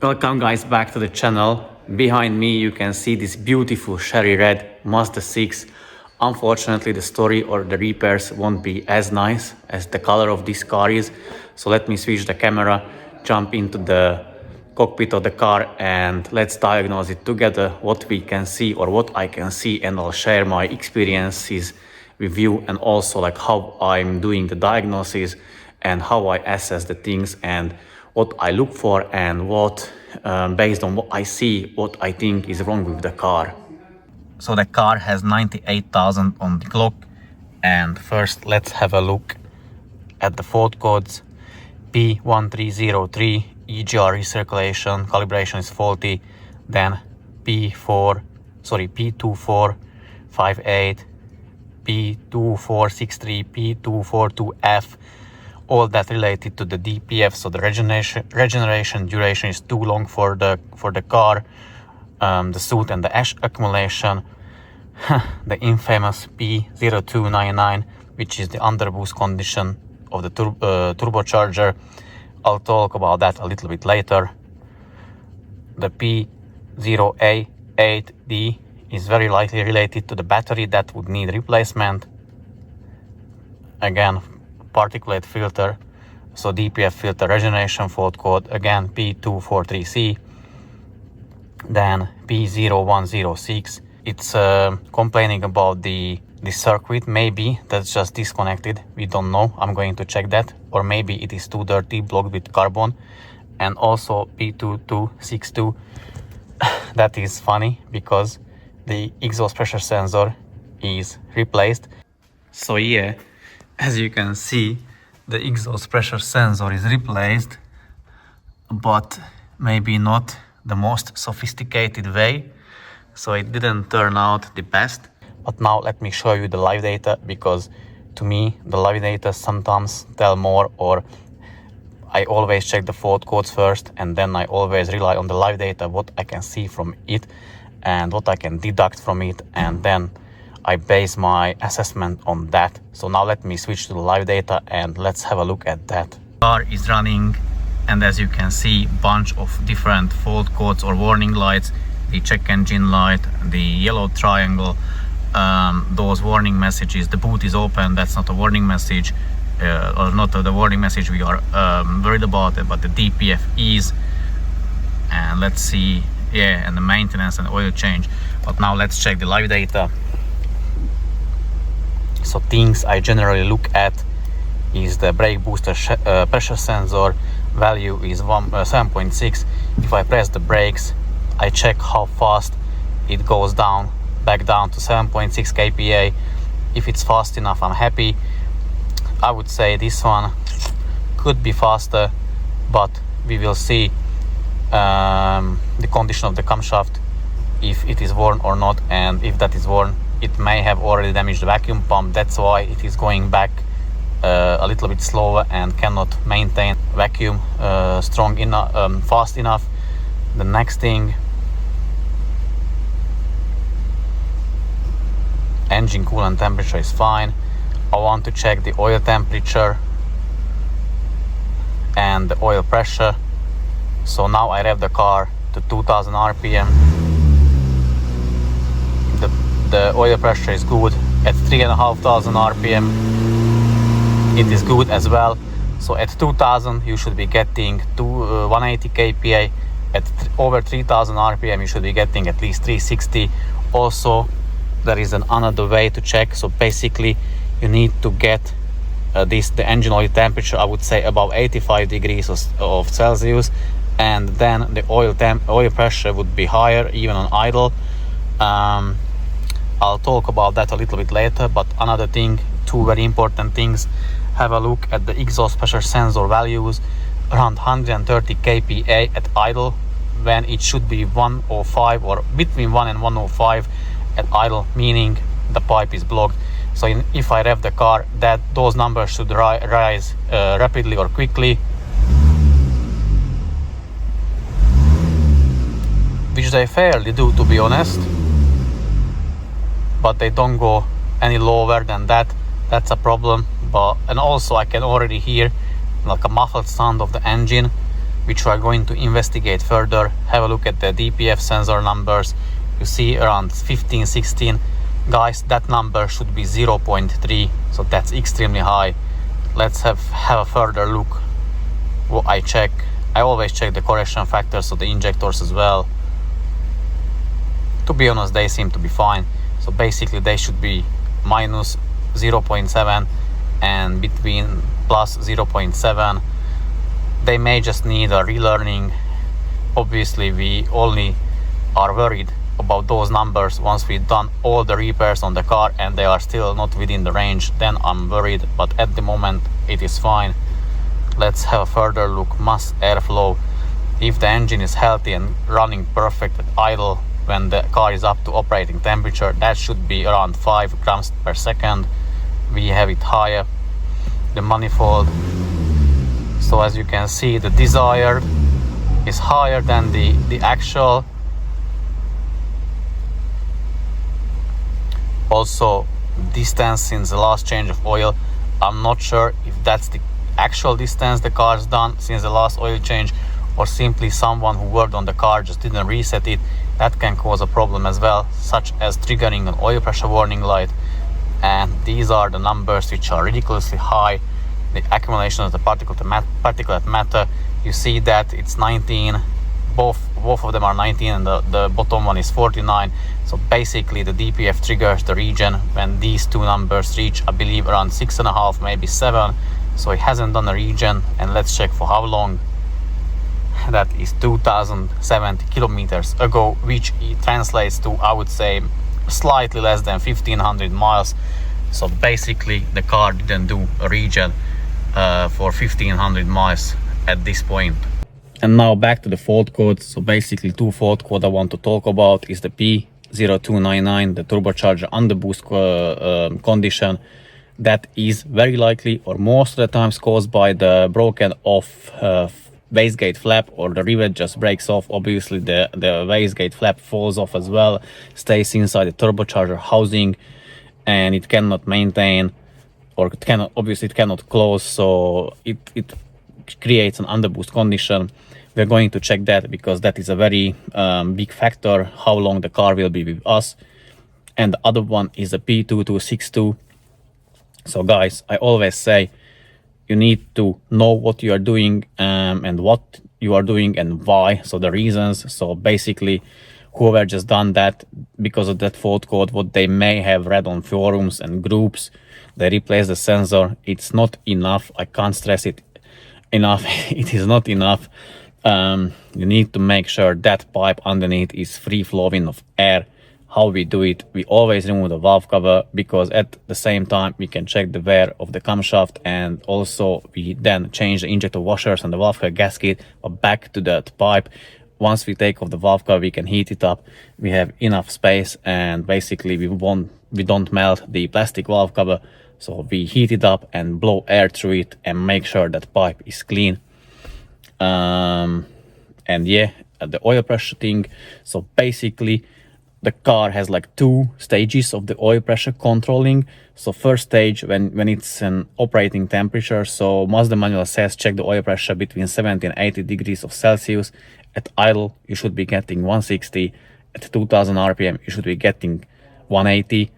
Welcome guys back to the channel. Behind me you can see this beautiful cherry red Mazda 6. Unfortunately the story or the repairs won't be as nice as the color of this car is. So let me switch the camera, jump into the cockpit of the car and let's diagnose it together, what we can see or what I can see, and I'll share my experiences with you and also like how I'm doing the diagnosis and how I assess the things and what I look for and what, based on what I see, what I think is wrong with the car. So the car has 98,000 on the clock, and first let's have a look at the fault codes. P1303 EGR recirculation calibration is faulty, then P2458, P2463, P242F, all that related to the DPF, so the regeneration duration is too long for the car, the soot and the ash accumulation. The infamous P0299, which is the underboost condition of the turbocharger. I'll talk about that a little bit later. The P0A8D is very likely related to the battery that would need replacement. Again, particulate filter, so DPF filter regeneration fault code, again P243C. Then P0106, it's complaining about the circuit. Maybe that's just disconnected, we don't know, I'm going to check that, or maybe it is too dirty, blocked with carbon. And also P2262, that is funny because the exhaust pressure sensor is replaced. So yeah, as you can see, the exhaust pressure sensor is replaced, but maybe not the most sophisticated way, so it didn't turn out the best. But now let me show you the live data, because to me the live data sometimes tell more, or I always check the fault codes first and then I always rely on the live data, what I can see from it and what I can deduct from it, and then I base my assessment on that. So now let me switch to the live data and let's have a look at that. The car is running, and as you can see, bunch of different fault codes or warning lights. The check engine light, the yellow triangle, those warning messages. The boot is open, that's not a warning message, or not the warning message we are worried about it, but the DPF is. And let's see, yeah, and the maintenance and oil change. But now let's check the live data. So things I generally look at is the brake booster pressure sensor, value is 7.6. If I press the brakes, I check how fast it goes down, back down to 7.6 kPa. If it's fast enough, I'm happy. I would say this one could be faster, but we will see the condition of the camshaft, if it is worn or not, and if that is worn, it may have already damaged the vacuum pump. That's why it is going back a little bit slower and cannot maintain vacuum fast enough. The next thing, engine coolant temperature is fine. I want to check the oil temperature and the oil pressure. So now I rev the car to 2000 RPM. The oil pressure is good at 3,500 RPM. It is good as well. So at 2000 you should be getting 180 kPa. At over 3000 RPM you should be getting at least 360. Also, there is another way to check. So basically you need to get the engine oil temperature, I would say above 85 degrees of Celsius, and then the oil pressure would be higher even on idle. I'll talk about that a little bit later, but another thing, two very important things. Have a look at the exhaust pressure sensor values, around 130 kPa at idle, when it should be 105 or between 1 and 105 at idle, meaning the pipe is blocked. So if I rev the car, those numbers should rise rapidly or quickly, which they fairly do, to be honest, but they don't go any lower than that. That's a problem. And also I can already hear like a muffled sound of the engine. which we are going to investigate further. Have a look at the DPF sensor numbers. You see around 15, 16. Guys, that number should be 0.3, so that's extremely high. Let's have a further look. What I always check the correction factors, so the injectors as well. To be honest, they seem to be fine. So basically they should be minus 0.7 and between plus 0.7. They may just need a relearning. Obviously we only are worried about those numbers once we've done all the repairs on the car and they are still not within the range, then I'm worried, but at the moment it is fine. Let's have a further look. Mass airflow. If the engine is healthy and running perfect at idle, when the car is up to operating temperature, that should be around 5 grams per second. We have it higher. The manifold, so as you can see, the desired is higher than the actual. Also, distance since the last change of oil, I'm not sure if that's the actual distance the car's done since the last oil change, or simply someone who worked on the car just didn't reset it. That can cause a problem as well, such as triggering an oil pressure warning light. And these are the numbers which are ridiculously high. The accumulation of the particulate matter, you see that it's 19. Both of them are 19 and the bottom one is 49. So basically the DPF triggers the regen when these two numbers reach, I believe, around 6.5, maybe 7. So it hasn't done a regen, and let's check for how long. That is 2070 kilometers ago, which translates to, I would say, slightly less than 1500 miles. So basically the car didn't do a regen for 1500 miles at this point. And now back to the fault codes. So basically two fault codes I want to talk about is the P0299, the turbocharger underboost condition. That is very likely, or most of the times, caused by the broken off wastegate flap, or the rivet just breaks off. Obviously the wastegate flap falls off as well, stays inside the turbocharger housing, and it cannot maintain, or it cannot close, so it creates an underboost condition. We're going to check that because that is a very big factor how long the car will be with us. And the other one is the P2262. So guys, I always say you need to know what you are doing and what you are doing and why, so the reasons. So basically whoever just done that because of that fault code, what they may have read on forums and groups, they replace the sensor. It's not enough. I can't stress it enough. It is not enough. You need to make sure that pipe underneath is free flowing of air. How we do it, we always remove the valve cover, because at the same time we can check the wear of the camshaft, and also we then change the injector washers and the valve cover gasket back to that pipe. Once we take off the valve cover, we can heat it up. We have enough space, and basically we don't melt the plastic valve cover, so we heat it up and blow air through it and make sure that pipe is clean. And yeah, the oil pressure thing. So basically the car has like two stages of the oil pressure controlling. So first stage, when it's an operating temperature, so Mazda manual says check the oil pressure between 70 and 80 degrees of Celsius. At idle you should be getting 160. At 2000 rpm you should be getting 180.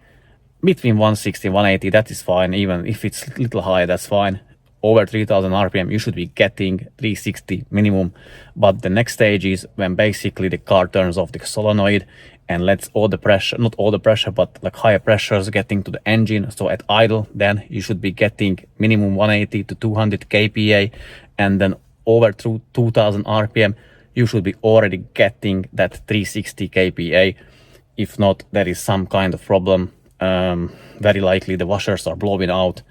Between 160 and 180, that is fine. Even if it's a little high, that's fine. Over 3000 rpm you should be getting 360 minimum. But the next stage is when basically the car turns off the solenoid and lets all the pressure, not all the pressure, but like higher pressures getting to the engine. So at idle, then you should be getting minimum 180 to 200 kPa, and then over through 2000 rpm you should be already getting that 360 kPa. If not, there is some kind of problem. Very likely the washers are blowing out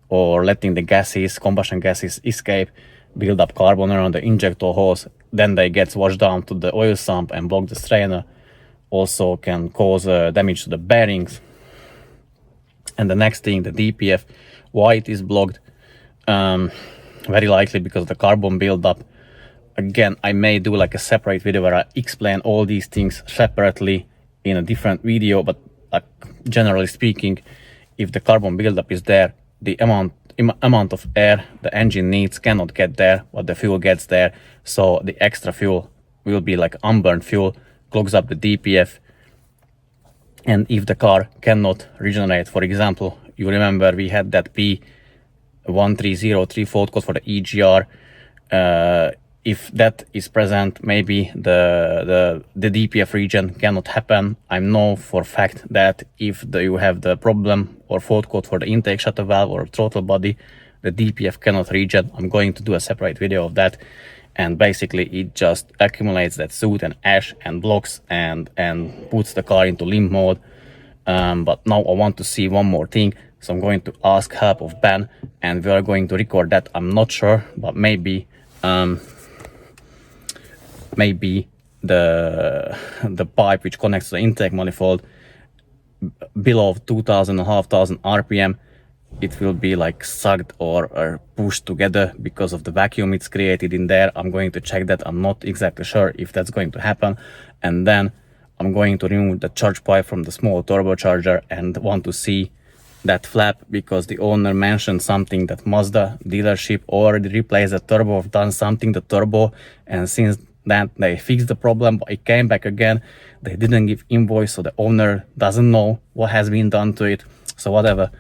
or letting the gases, combustion gases, escape, build up carbon around the injector hose. Then they get washed down to the oil sump and block the strainer. Also can cause damage to the bearings. And the next thing, the DPF, why it is blocked? Very likely because of the carbon buildup. Again, I may do like a separate video where I explain all these things separately in a different video, but generally speaking, if the carbon buildup is there, the amount amount of air the engine needs cannot get there, but the fuel gets there. So the extra fuel will be like unburned fuel, clogs up the DPF. And if the car cannot regenerate, for example, you remember we had that P1303 fault code for the EGR. If that is present, maybe the DPF regen cannot happen. I know for a fact that if you have the problem or fault code for the intake shutter valve or throttle body, the DPF cannot regen. I'm going to do a separate video of that. And basically it just accumulates that soot and ash and blocks and puts the car into limp mode. But now I want to see one more thing. So I'm going to ask help of Ben and we are going to record that. I'm not sure, but maybe the pipe which connects to the intake manifold below 2,500 RPM, it will be like sucked or pushed together because of the vacuum it's created in there. I'm going to check that. I'm not exactly sure if that's going to happen. And then I'm going to remove the charge pipe from the small turbocharger and want to see that flap, because the owner mentioned something that Mazda dealership already replaced the turbo or done something the turbo, and since then they fixed the problem, but it came back again. They didn't give invoice, so the owner doesn't know what has been done to it. So whatever,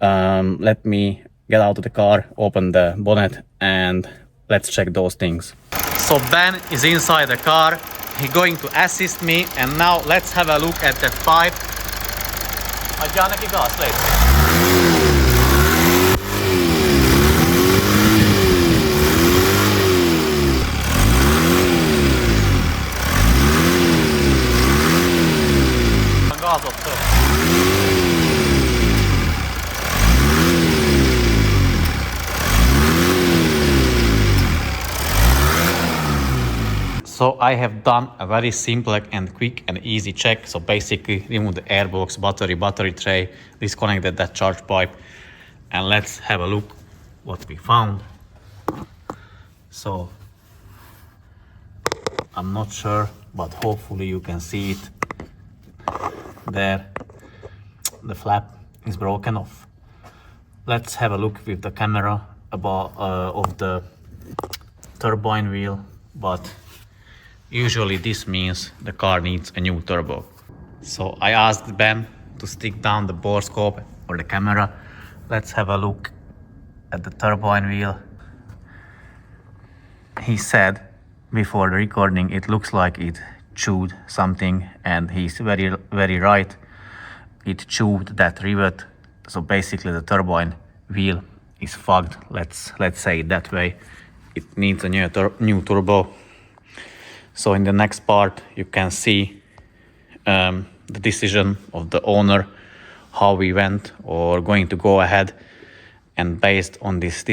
let me get out of the car, open the bonnet, and let's check those things. So Ben is inside the car, he's going to assist me, and now let's have a look at that pipe. Adjál neki gáz, légy. A gázot több. So I have done a very simple and quick and easy check. So basically remove the airbox, battery tray, disconnected that charge pipe, and let's have a look what we found. So I'm not sure, but hopefully you can see it there. The flap is broken off. Let's have a look with the camera about of the turbine wheel, but usually this means the car needs a new turbo. So I asked Ben to stick down the bore scope or the camera. Let's have a look at the turbine wheel. He said before the recording it looks like it chewed something, and he's very right. It chewed that rivet. So basically the turbine wheel is fogged. Let's say it that way. It needs a new turbo. So in the next part you can see the decision of the owner, how we went or going to go ahead, and based on his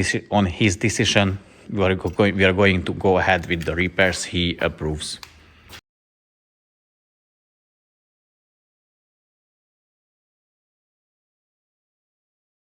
decision we are going to go ahead with the repairs he approves.